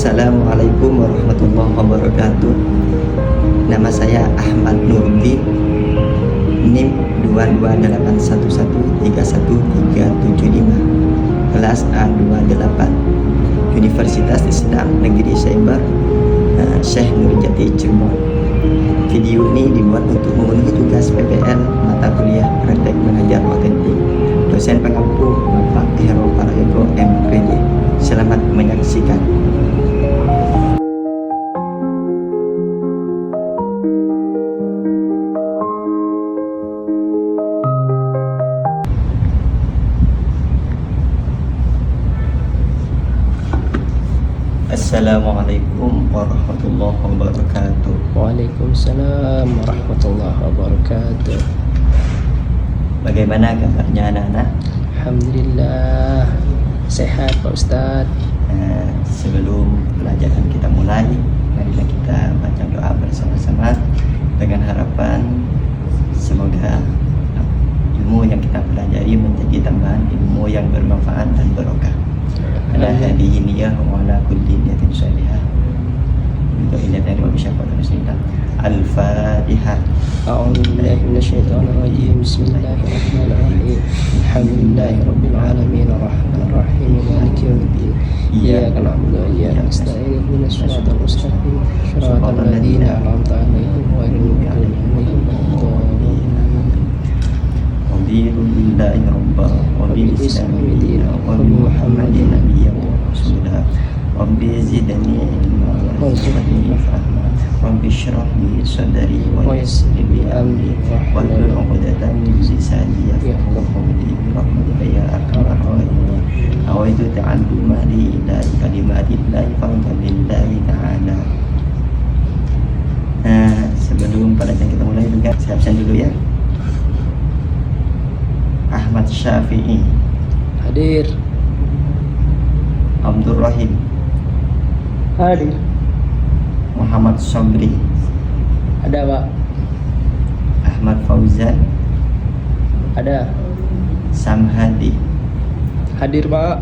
Assalamualaikum warahmatullahi wabarakatuh. Nama saya Ahmad Nuruddin, NIM 22811313775, kelas A28, Universitas Islam Negeri Saimbar, Syekh Nurjati Cirebon. Video ini dibuat untuk memenuhi tugas PPL mata kuliah praktek mengajar otentik. Dosen pengampu Bapak Hero Parayogo MPD. Selamat menyaksikan. Assalamualaikum warahmatullahi wabarakatuh. Waalaikumsalam warahmatullahi wabarakatuh. Bagaimana kabarnya anak-anak? Alhamdulillah sehat Pak Ustadz. Sebelum pelajaran kita mulai, marilah kita baca doa bersama-sama dengan harapan semoga ilmu yang kita pelajari menjadi tambahan ilmu yang bermanfaat dan barokah. Ala hadihi niyah wa ala kulli niyatin salihah. Untuk ingat dari Bapak Syafaat Rasulullah. Al-Fatihah. A'udzubillahi minasyaitonir rajim. Bismillahirrahmanirrahim. Alhamdulillahirabbil alamin arrahmanir rahim maliki yaumiddin. Iyyaka na'budu wa iyyaka nasta'in ihdinas siratal mustaqim siratal ladzina an'amta 'alaihim ghairil maghdubi 'alaihim waladdallin. Raditu billahi rabba wa bil islami dinan wa bi Muhammadin nabiyyan wa rasulah. Rabbi zidni ilma warzuqni fahma. Rabbi shrah li sadri wa yassir li amri wahlul 'uqdatam min lisani yafqahu qawli birahmatika ya arhamar rahimin. Awaitu ta'alluma li ilahi kalimatillahi fadlillahi ta'ala. Sebelum pelajaran kita mulai juga siap-siap dulu ya. Ahmad Syafi'i Hadir. Abdul Rahim Hadir. Muhammad Sobri Ada Pak. Ahmad Fauzan Ada. Samhadi Hadir Pak.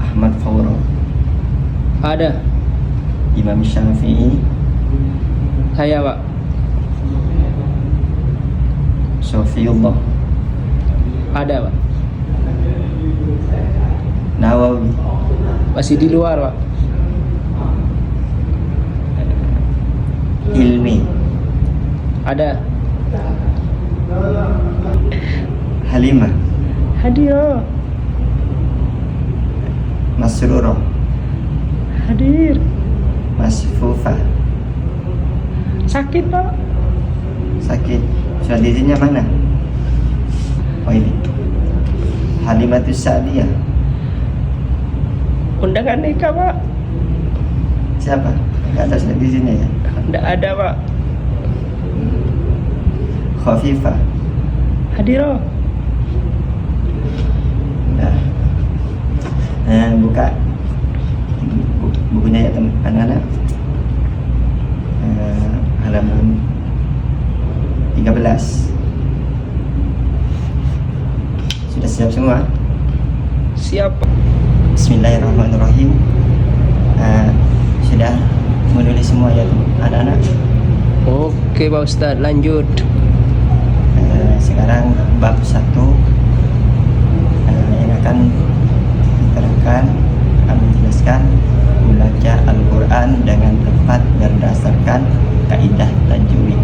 Ahmad Fawro Ada. Imam Syafi'i Saya Pak. Sofiullah Ada Pak. Nawawi Masih di luar Pak. Ilmi Ada. Halimah Hadir. Masruro Hadir. Masfufa Sakit Pak. Sakit. Surat izinnya mana? Oh ini Halimatus Sa'diyah. Undangan nikah Pak. Siapa? Enggak ada surat izinnya ya? Tidak ada Pak. Khafifah. Hadir. Nah, buka bukunya ya anak-anak. Halaman 13. Sudah siap semua? Siap. Bismillahirrahmanirrahim. Sudah menulis semua ya anak-anak? Oke Pak Ustadz, lanjut. Sekarang bab 1 yang akan diterangkan, akan menjelaskan membaca Al-Quran dengan tepat berdasarkan kaidah tajwid.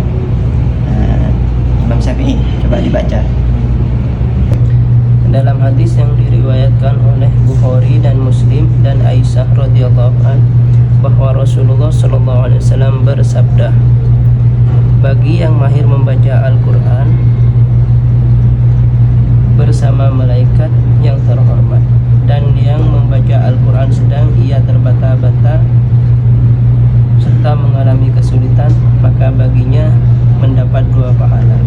Imam Syafi'i, coba dibaca. Dalam hadis yang diriwayatkan oleh Bukhari dan Muslim dan Aisyah radhiyallahu an bahwa Rasulullah sallallahu alaihi wasallam bersabda, bagi yang mahir membaca Al-Quran bersama malaikat yang terhormat dan yang membaca Al-Quran sedang ia terbata-bata serta mengalami kesulitan, maka baginya mendapat 2 pahala.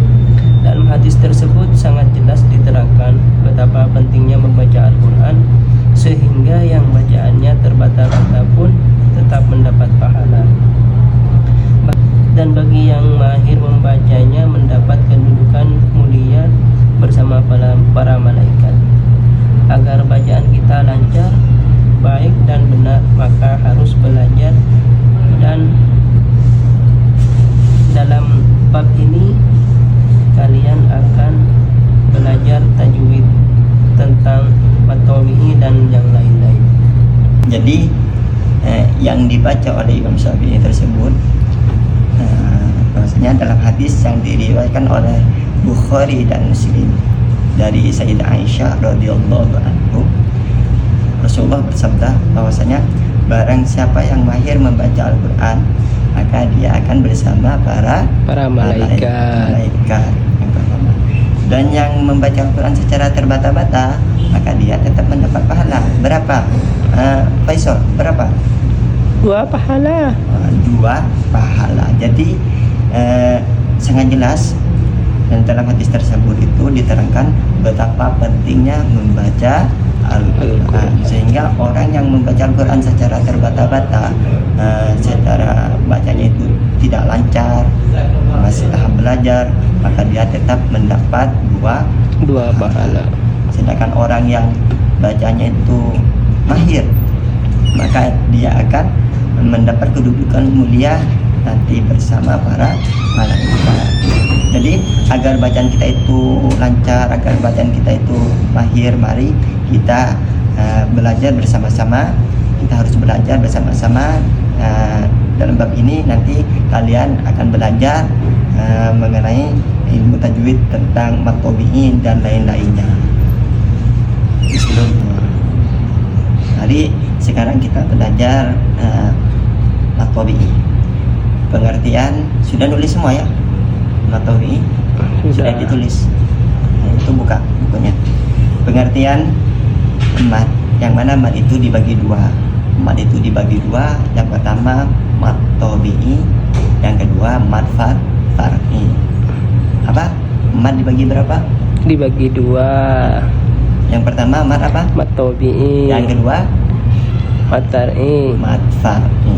Dalam hadis tersebut sangat jelas diterangkan betapa pentingnya membaca Al-Quran sehingga yang bacaannya terbata-bata pun tetap mendapat pahala. Dan bagi yang mahir membacanya mendapat kedudukan mulia bersama para malaikat. Agar bacaan kita lancar, baik dan benar Jadi yang dibaca oleh Imam Syafi'i tersebut bahwasanya dalam hadis yang diriwayatkan oleh Bukhari dan Muslim dari Sayyidah Aisyah radhiyallahu anhu, Rasulullah bersabda bahwasanya barang siapa yang mahir membaca Al-Quran, maka dia akan bersama para malaikat yang pertama. Dan yang membaca Al-Quran secara terbata-bata, maka dia tetap mendapat pahala. Berapa? Faisal, berapa? 2 pahala. 2 pahala. Jadi sangat jelas, dan dalam hadis tersebut itu diterangkan betapa pentingnya membaca Al-Quran, sehingga orang yang membaca Al-Quran secara terbata-bata, secara bacanya itu tidak lancar, masih tahap belajar, maka dia tetap mendapat 2 pahala. Sedangkan orang yang bacanya itu mahir, maka dia akan mendapat kedudukan mulia nanti bersama para malaikat. Jadi agar bacaan kita itu lancar, agar bacaan kita itu mahir, mari kita belajar bersama-sama. Kita harus belajar bersama-sama. Dalam bab ini nanti kalian akan belajar mengenai ilmu tajwid tentang matobi'in dan lain-lainnya. Jadi sekarang kita belajar matobi'in. Pengertian sudah nulis semua ya? Matobi'in sudah ditulis. Nah, itu buka bukunya. Pengertian mat, yang mana mat itu dibagi 2. Mat itu dibagi 2. Yang pertama mat tabi'i, yang kedua mat far'i. Apa? Mat dibagi berapa? Dibagi 2. Yang pertama mat apa? Mat tabi'i. Yang kedua mat far'i. Mat far'i.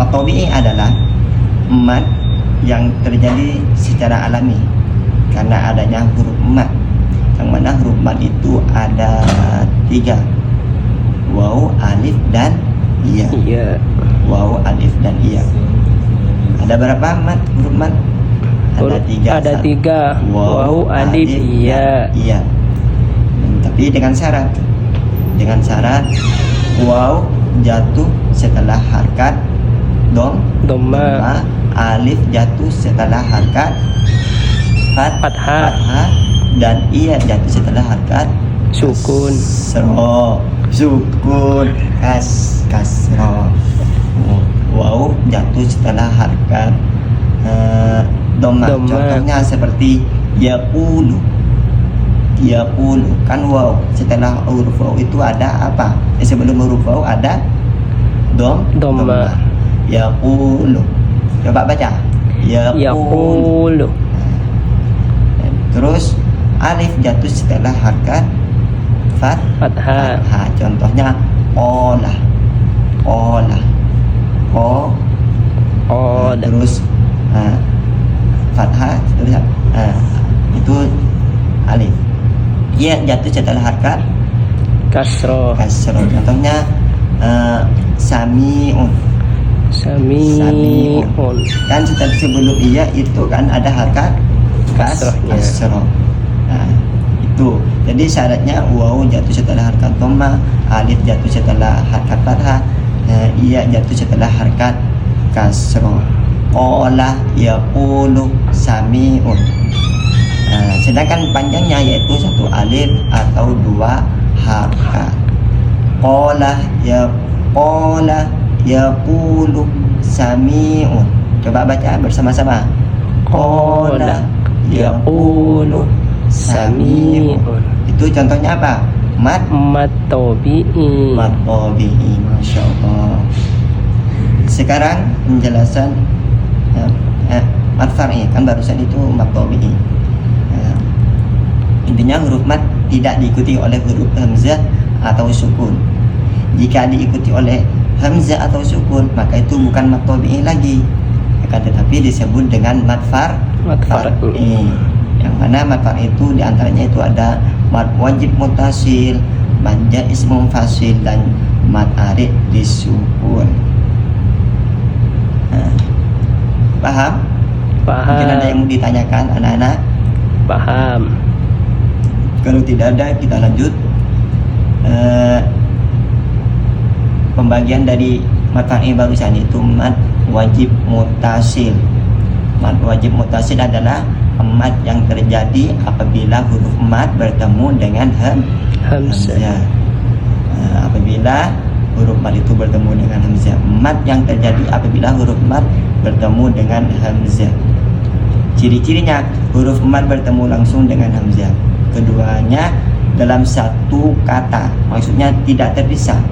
Mat tabi'i adalah mat yang terjadi secara alami karena adanya huruf mat, yang mana huruf mat itu ada 3, waw, alif, dan iya. Waw, alif, dan iya. Ada berapa mat huruf mat? Ada 3. Ada 3. Waw, alif, iya. Tapi dengan syarat waw jatuh setelah harkat dhamma, alif jatuh setelah harkat fathah, dan iya jatuh setelah harkat sukun. Kasroh. Waw jatuh setelah harkat dhamma. Contohnya seperti yaqulu kan waw, setelah huruf waw itu ada apa? Sebelum huruf waw ada dhamma. Yaqulu, coba baca yaqulu. Terus alif jatuh setelah harkat fathah. Contohnya olah. Terus fathah, terus itu alif. Iya jatuh setelah harkat kasroh. Contohnya sami'un. Kan setelah sebelum iya itu kan ada harkat kasroh. Nah, itu. Jadi syaratnya waw jatuh setelah harkat dhamma, alif jatuh setelah harkat fathah, iya jatuh setelah harkat kasroh. Qala yaqulu sami'un. Sedangkan panjangnya yaitu 1 alif atau 2 harkat. Qala yaqulu sami'un. Coba baca bersama-sama. Qala yaqulu sami'un. Itu contohnya apa? Mat tabi'i. Masya Allah. Sekarang penjelasan mat far'i, kan barusan itu mat tabi'i. Intinya huruf mat tidak diikuti oleh huruf hamzah atau sukun. Jika diikuti oleh hamzah atau sukun, maka itu bukan mat tabi'i lagi, akan tetapi disebut dengan mat far'i. Yang mana mat far'i itu diantaranya itu ada mat wajib mutasil, mat jaiz munfasil, dan mat arid disukun. Paham? Mungkin ada yang mau ditanyakan anak-anak? Paham. Kalau tidak ada, kita lanjut. pembagian dari mad far'i barusan itu mad wajib muttasil. Mad wajib muttasil adalah mad yang terjadi apabila huruf mad bertemu dengan hamzah. Apabila huruf mad itu bertemu dengan hamzah. Mad yang terjadi apabila huruf mad bertemu dengan hamzah. Ciri-cirinya, huruf mad bertemu langsung dengan hamzah. Keduanya dalam satu kata, maksudnya tidak terpisah.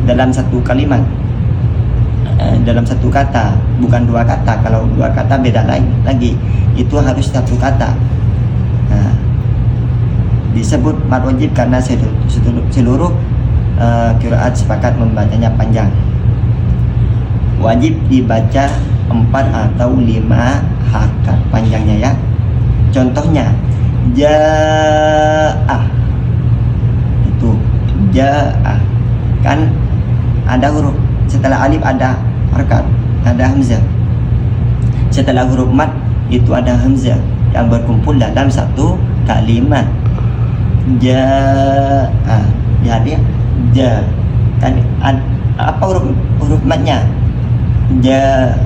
Dalam satu kalimat, dalam satu kata, bukan dua kata. Kalau dua kata beda lagi. Itu harus satu kata. Disebut mad wajib karena seluruh qiraat sepakat membacanya panjang. Wajib dibaca 4 atau 5 harakat panjangnya ya. Contohnya ja'ah, itu ja'ah kan ada huruf, setelah alif ada harakat, ada hamzah. Setelah huruf mad itu ada hamzah yang berkumpul dalam satu kalimat. Ja'ah, jadi ja kan apa huruf madnya? Ja,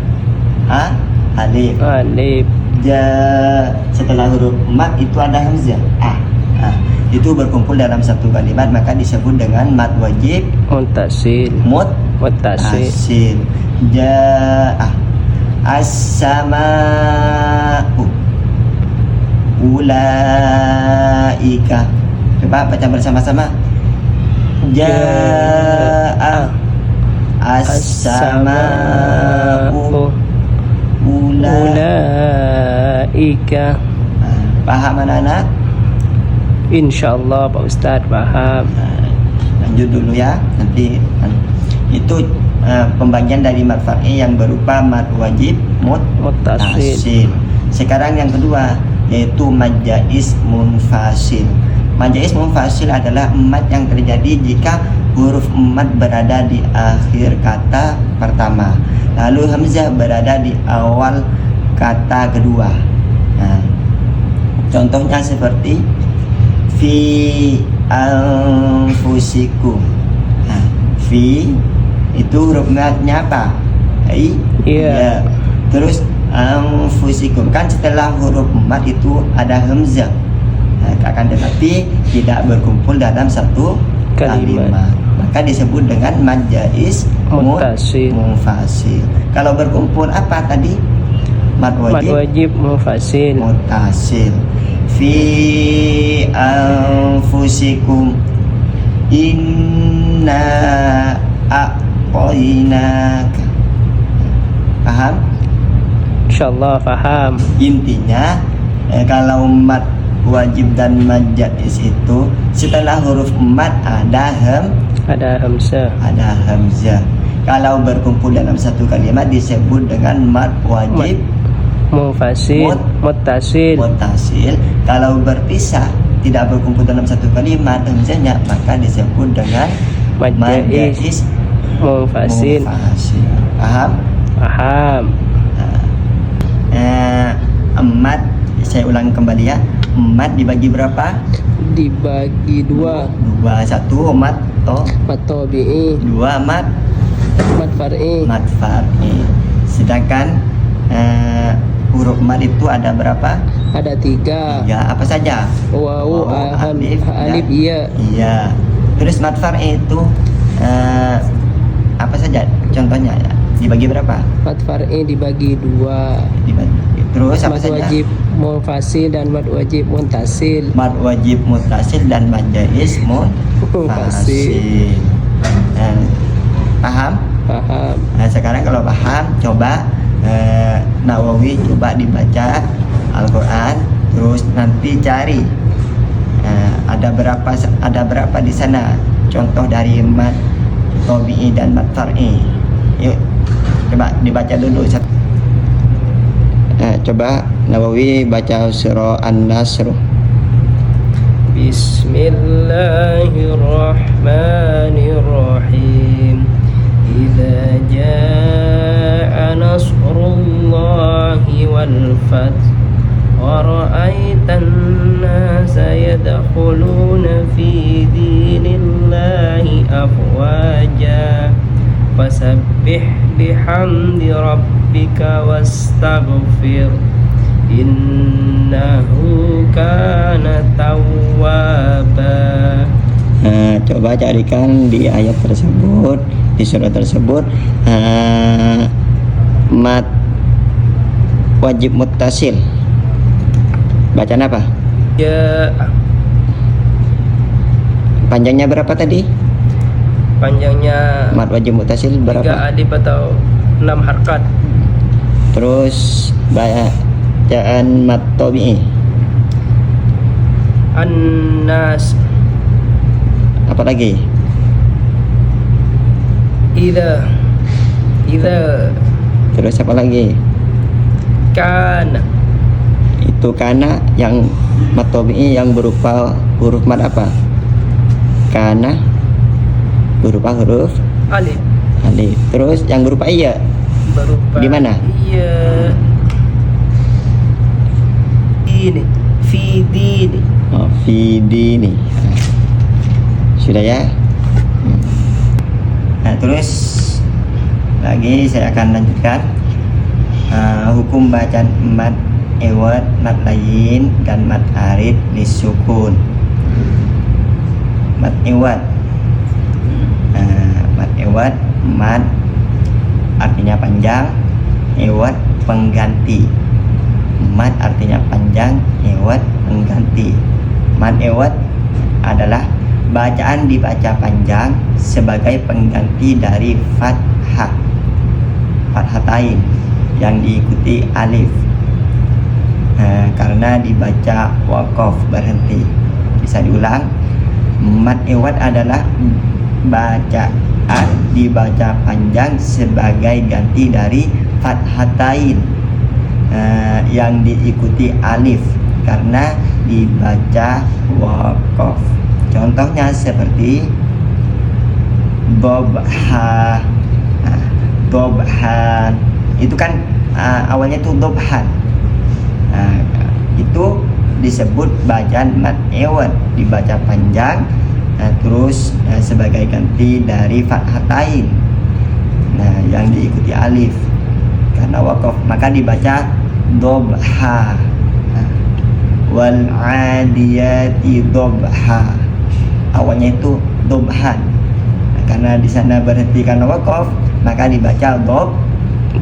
alif. Ja, setelah huruf mad itu ada hamzah. Itu berkumpul dalam satu kalimat, maka disebut dengan mad wajib muttasil. Muttasil. Ja, as-sama'u ulaika. Coba baca bersama-sama. Ja'a as-sama'u ulaika. Paham anak-anak? Insyaallah Pak Ustadz paham. Lanjut dulu ya. Nanti itu pembagian dari mad far'i yang berupa mad wajib muttasil. Sekarang yang kedua yaitu mad jaiz munfasil. Mad jaiz munfasil adalah mad yang terjadi jika huruf mad berada di akhir kata pertama, lalu hamzah berada di awal kata kedua. Contohnya seperti fi anfusikum. Fi itu huruf madnya apa? Iya. Terus anfusikum kan setelah huruf mad itu ada hamzah. Akan tetapi tidak berkumpul dalam satu kalimat. Maka disebut dengan mad jaiz munfasil. Kalau berkumpul apa tadi? Mad wajib muttasil. Fi anfusikum inna a'tainaka. Paham? Insyaallah paham. Intinya kalau mad wajib dan mad jaiz itu setelah huruf mad ada hamzah. Kalau berkumpul dalam satu kalimat disebut dengan mad wajib muttasil. Kalau berpisah tidak berkumpul dalam satu kalimat hamzahnya, maka disebut dengan mad jaiz munfasil. Paham? Mad, saya ulang kembali ya. Mad dibagi berapa? Dibagi 2. Satu mad tabi'i, 2 mad far'i. Sedangkan huruf mad itu ada berapa? Ada 3. Ya, apa saja? Wawu, alif, iya. Terus mad far'i itu apa saja? Contohnya ya. Dibagi berapa? Mad far'i dibagi 2. Terus apa saja? Mad wajib munfasil dan mad wajib muttasil. Mad wajib muttasil dan mad jaiz munfasil. Paham? Nah, sekarang kalau paham, coba Nawawi coba dibaca Al-Quran, terus nanti cari ada berapa di sana contoh dari mad tabi'i dan mad far'i. Yuk, coba dibaca dulu. Coba Nawawi baca surah An-Nasr. Bismillahirrahmanirrahim. Idza jaa nasrullahi wal fath wa ra'aitan nasa yadkhuluna fi dinillahi afwaja fasabbih bihamdi rabbika wastaghfir innahu kana tawwaba. Nah, coba carikan di ayat tersebut, di surat tersebut, mat wajib muttasil. Bacaan apa? Ya, Panjangnya berapa tadi? panjangnya Mat wajib muttasil 3 berapa? alif atau 6 harkat. Terus bacaan mat tabi'i An-nas, apa lagi? idza Terus apa lagi? kana, Itu karena yang mat tabi'i yang berupa huruf mat apa? Karena berupa huruf alif alif. Terus yang berupa iya berupa di mana? Iya, ini fi dini. Oh, Fidi nih. Sudah ya? Nah, terus lagi saya akan lanjutkan hukum bacaan mat iwad, mat layin, dan mat arid disukun. Mat iwad, mat artinya panjang, iwad pengganti. Mat artinya panjang, iwad pengganti. Mat iwad adalah bacaan dibaca panjang sebagai pengganti dari fathatain yang diikuti alif. Karena dibaca waqaf berhenti. Bisa diulang. Mat iwad adalah bacaan dibaca panjang sebagai ganti dari fathatain yang diikuti alif karena dibaca waqaf. Contohnya seperti dobha, dobhan itu kan awalnya itu dobhan, itu disebut bacaan mat iwad, dibaca panjang terus sebagai ganti dari fathatain yang diikuti alif karena waqaf, maka dibaca dobha. Wal adiyati dobha, awalnya itu dobhan, karena di sana berhenti karena waqaf, maka dibaca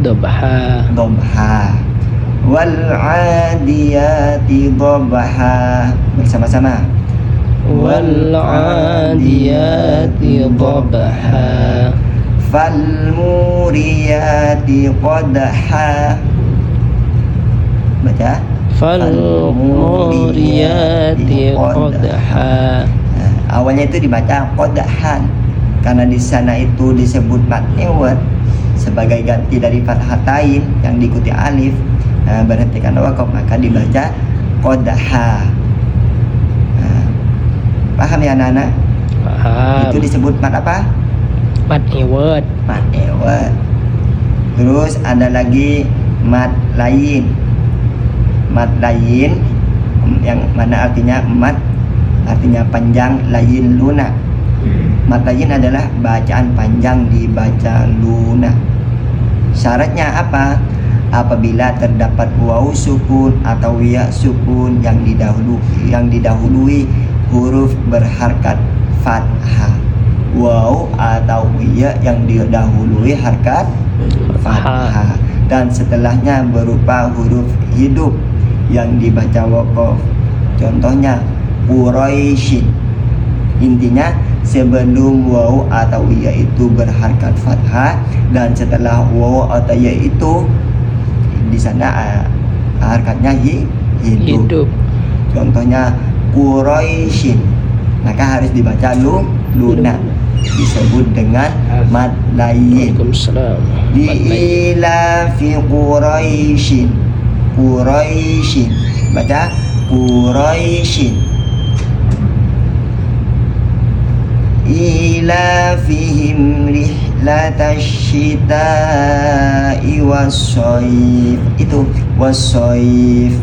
Dobha. Wal adiyati dobha, bersama-sama. Wal adiyati dobha. Fal muriyati qadha, baca. Fal muriyati qadha. Awalnya itu dibaca qadhan karena di sana itu disebut mat iwad sebagai ganti dari fathatain yang diikuti alif, berhenti karena waqaf, maka dibaca qadha. Paham ya anak-anak? Paham. Itu disebut mat apa? Mat iwad. Mat iwad. Terus ada lagi mat layin. Mat layin yang mana artinya mat artinya panjang, layin lunak. Mat layin adalah bacaan panjang dibaca lunak. Syaratnya apa? Apabila terdapat waw sukun atau ya sukun yang didahului huruf berharkat fathah. Waw atau ya yang didahului harkat fathah dan setelahnya berupa huruf hidup yang dibaca waqaf. Contohnya Quraisyin. Intinya sebelum waw atau ya itu berharkat fathah dan setelah waw atau ya itu di sana harkatnya hidup. Contohnya Quraisyin, maka harus dibaca lunak, disebut dengan mat layin. Di ila fi Quraisyin, Quraisyin, baca Quraisyin. Ila fihim rihlatasyita'i wassoif, itu wassoif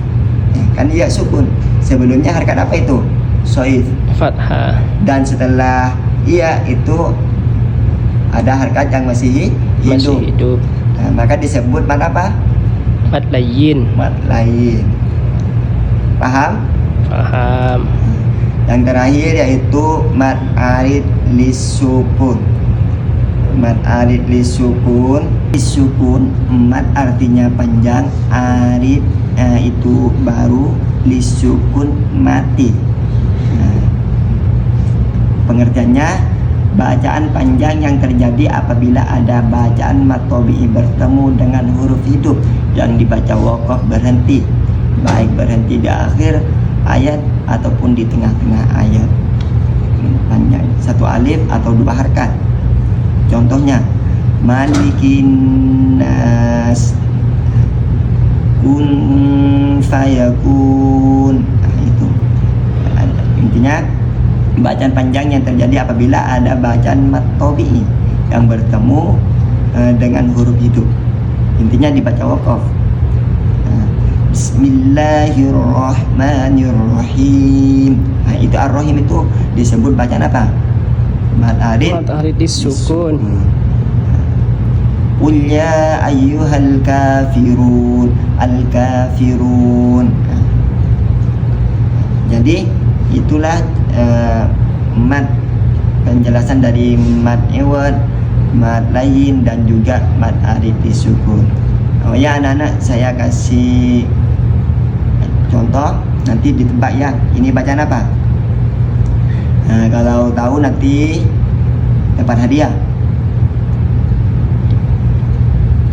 kan dia sukun. Sebelumnya harkat apa itu? Soif, Fathah. dan setelah iya itu ada harkat yang masih masih hidup. Nah, maka disebut mad apa? Mad layyin. Mad layyin. Paham? Paham. Yang terakhir yaitu mad arid lisukun. Mad arid lisukun. Lisukun mad artinya panjang, arid itu baru, lisukun mati. Nah, pengertiannya, bacaan panjang yang terjadi apabila ada bacaan mad tabi'i bertemu dengan huruf hidup yang dibaca waqaf berhenti, baik berhenti di akhir ayat ataupun di tengah-tengah ayat. Panjang, satu alif atau dua harkat. Contohnya, malikin nas, kun fayakun. Nah, itu intinya bacaan panjang yang terjadi apabila ada bacaan mad tabi'i yang bertemu dengan huruf hidup. Intinya dibaca waqaf. Bismillahirrahmanirrahim. Nah, itu ar-rahim itu disebut bacaan apa? Mad arid disukun. Qul ya ayyuhal kafirun, al-kafirun. Nah, jadi itulah mad, penjelasan dari mad iwad, mad layyin dan juga mad arid disukun. Oh ya anak-anak, saya kasih contoh, nanti ditebak ya, ini bacaan apa? Nah, kalau tahu nanti dapat hadiah.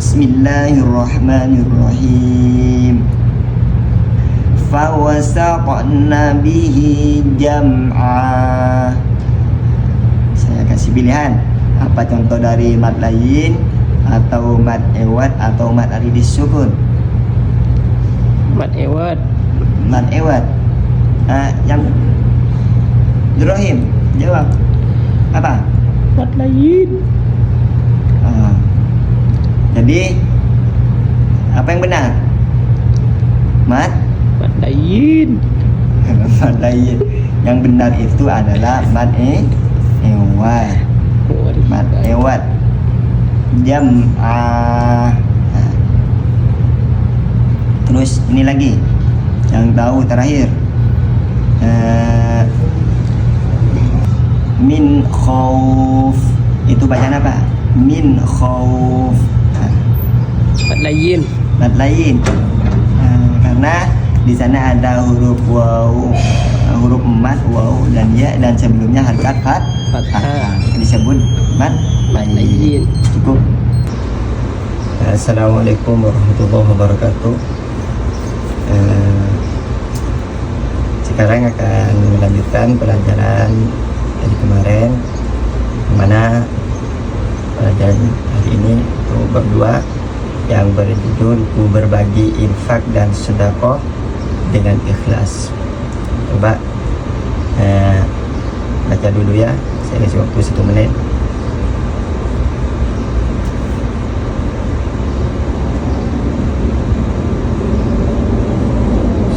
Bismillahirrahmanirrahim. Fawasaqna bihi jam'a. Saya kasih pilihan, apa contoh dari mad layyin atau mad iwad atau mad arid disukun? Mad iwad. Mad iwad. Yang Ibrahim jawab apa? Mad layyin. Jadi apa yang benar? Mad layyin. Mad layyin. Yang benar itu adalah mad iwad. Mad iwad jam'ah. Terus ini lagi yang tahu terakhir, min khauf, itu bacaan apa? Min khauf. Mad layyin. Mad layyin. Karena di sana ada huruf waw, huruf mad waw dan ya, dan sebelumnya harkat fathah, disebut mad layyin. Cukup. Assalamualaikum warahmatullahi wabarakatuh. Sekarang akan melanjutkan pelajaran dari kemarin, mana pelajaran hari ini itu bab 2 yang berjudul ku berbagi infak dan sedekah dengan ikhlas. Coba baca dulu ya, saya kasih waktu 1 menit.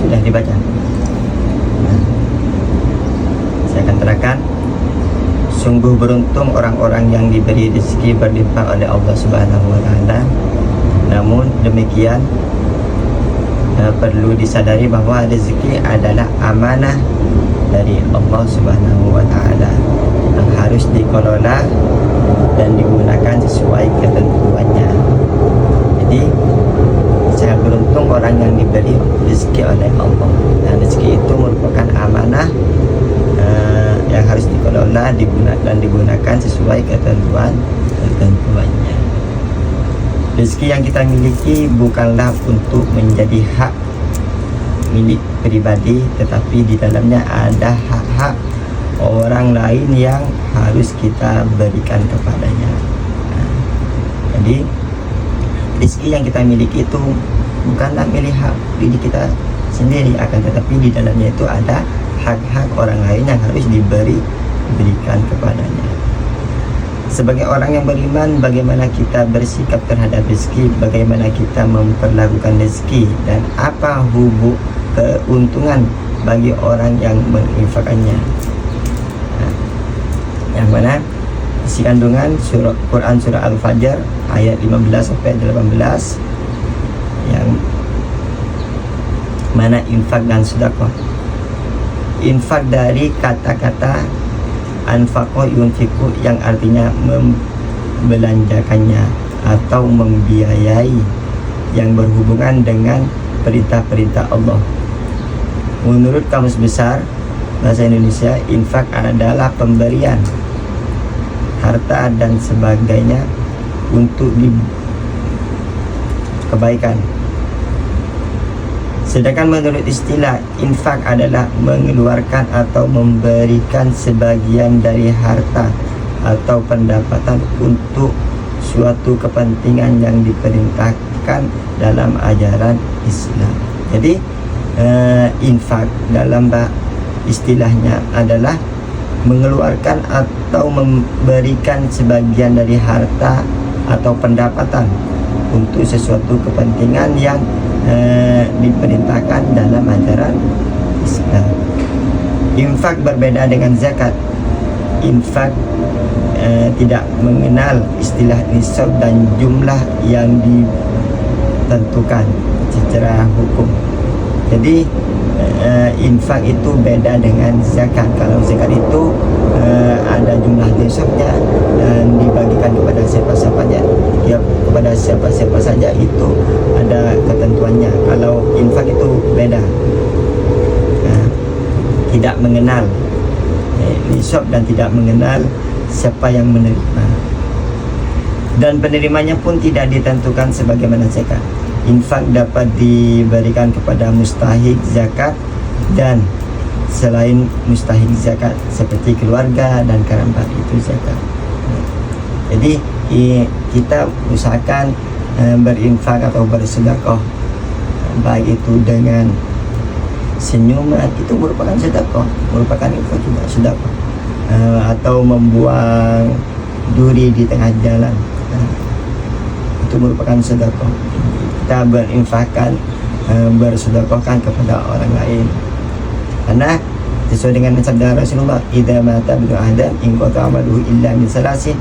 Sudah dibaca? Saya akan terangkan. Sungguh beruntung orang-orang yang diberi rezeki berlimpah oleh Allah Subhanahu wa Ta'ala. Namun demikian, perlu disadari bahwa rezeki adalah amanah dari Allah Subhanahu wa Ta'ala yang harus dikelola dan digunakan sesuai ketentuannya. Jadi sangat beruntung orang yang diberi rezeki oleh Allah, dan rezeki itu merupakan amanah yang harus dikelola dan digunakan sesuai ketentuannya. Rezeki yang kita miliki bukanlah untuk menjadi hak milik pribadi, tetapi di dalamnya ada hak-hak orang lain yang harus kita berikan kepadanya. Jadi rezeki yang kita miliki itu bukanlah milik hak diri kita sendiri, akan tetapi di dalamnya itu ada hak-hak orang lain yang harus diberikan kepadanya. Sebagai orang yang beriman, bagaimana kita bersikap terhadap rezeki, bagaimana kita memperlakukan rezeki, dan apa keuntungan bagi orang yang menginfakkannya. Yang mana di isi kandungan Quran surah Al-Fajr ayat 15 sampai 18 yang mana infak dan sedekah. Infak dari kata-kata anfaqo yunfiku yang artinya membelanjakannya atau membiayai yang berhubungan dengan perintah-perintah Allah. Menurut Kamus Besar Bahasa Indonesia, infak adalah pemberian harta dan sebagainya untuk kebaikan. Sedangkan menurut istilah, infak adalah mengeluarkan atau memberikan sebagian dari harta atau pendapatan untuk suatu kepentingan yang diperintahkan dalam ajaran Islam. Jadi infak dalam istilahnya adalah mengeluarkan atau memberikan sebagian dari harta atau pendapatan untuk sesuatu kepentingan yang diperintahkan dalam ajaran Islam. Infak berbeda dengan zakat. Infak tidak mengenal istilah nisab dan jumlah yang ditentukan secara hukum. Jadi infak itu beda dengan zakat. Kalau zakat itu ada jumlah nisabnya dan dibagikan kepada siapa-siapa saja. Kepada siapa-siapa saja itu ada ketentuannya. Kalau infak itu beda, tidak mengenal nisab dan tidak mengenal siapa yang menerima, dan penerimanya pun tidak ditentukan sebagaimana zakat. Infak dapat diberikan kepada mustahik zakat dan selain mustahik zakat seperti keluarga dan kerabat, itu zakat. Jadi kita usahakan berinfak atau bersedekah, baik itu dengan senyuman, itu merupakan sedekah, merupakan infak juga sedekah, atau membuang duri di tengah jalan, itu merupakan sedekah. Kita berinfakkan, bersedekahkan kepada orang lain, karena sesuai dengan sabda Rasulullah, idza mata ibnu adam in qata amaluhu illa min salasin.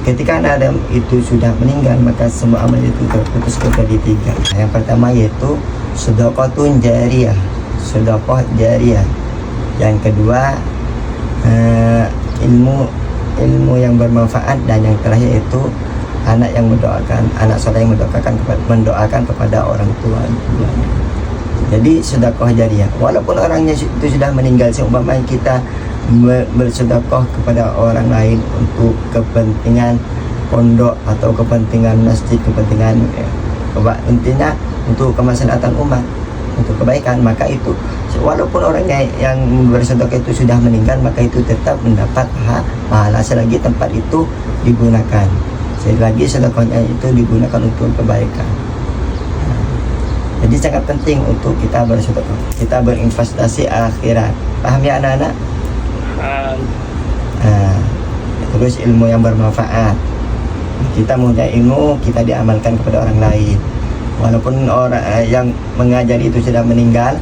Ketika anak Adam itu sudah meninggal, maka semua amal itu terputus kepada tiga. Yang pertama yaitu sedekahun jariyah, sedekah jariyah. Yang kedua ilmu yang bermanfaat, dan yang terakhir yaitu anak yang mendoakan, anak soleh yang mendoakan kepada orang tua. Jadi sedekah jariyah, walaupun orangnya itu sudah meninggal, seumpama kita bersedekah kepada orang lain untuk kepentingan pondok atau kepentingan masjid, kepentingan intinya untuk kemaslahatan umat, untuk kebaikan, maka itu walaupun orangnya yang bersedekah itu sudah meninggal, maka itu tetap mendapat pahala selagi tempat itu digunakan, selagi sedekahnya itu digunakan untuk kebaikan. Jadi sangat penting untuk kita bersedekah, kita berinvestasi akhirat. Paham ya anak-anak? Terus ilmu yang bermanfaat, kita punya ilmu, kita diamalkan kepada orang lain, walaupun orang yang mengajari itu sudah meninggal,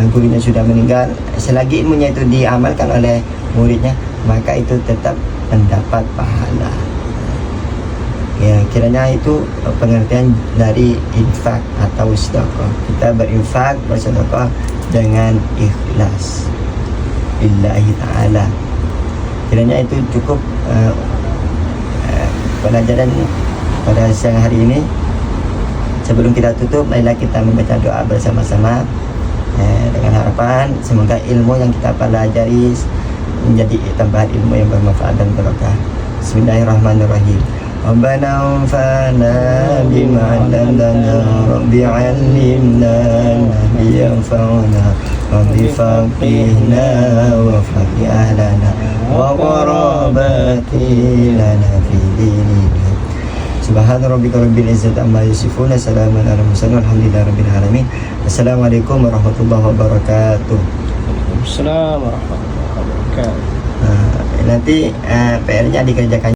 gurunya sudah meninggal, selagi ilmunya itu diamalkan oleh muridnya, maka itu tetap mendapat pahala. Ya, kiranya itu pengertian dari infak atau sedekah. Kita berinfak, bersedekah dengan ikhlas lillahi ta'ala. Kiranya itu cukup pelajaran pada siang hari ini. Sebelum kita tutup, marilah kita membaca doa bersama-sama, dengan harapan semoga ilmu yang kita pelajari menjadi tambahan ilmu yang bermanfaat dan berkah. Bismillahirrahmanirrahim. Rabbana anfa'na bima 'allamtana, Rabbi 'allimna ma yanfa'una, Rabbi faqihna wa faqih ahlana wa qarabati lana fi dinina. Subhana rabbika rabbil izzati amma yasifun, salamun alal mursalin, walhamdulillahi rabbil alamin. Assalamualaikum warahmatullahi wabarakatuh. Waalaikumsalam warahmatullahi wabarakatuh. Nanti PR-nya dikerjakan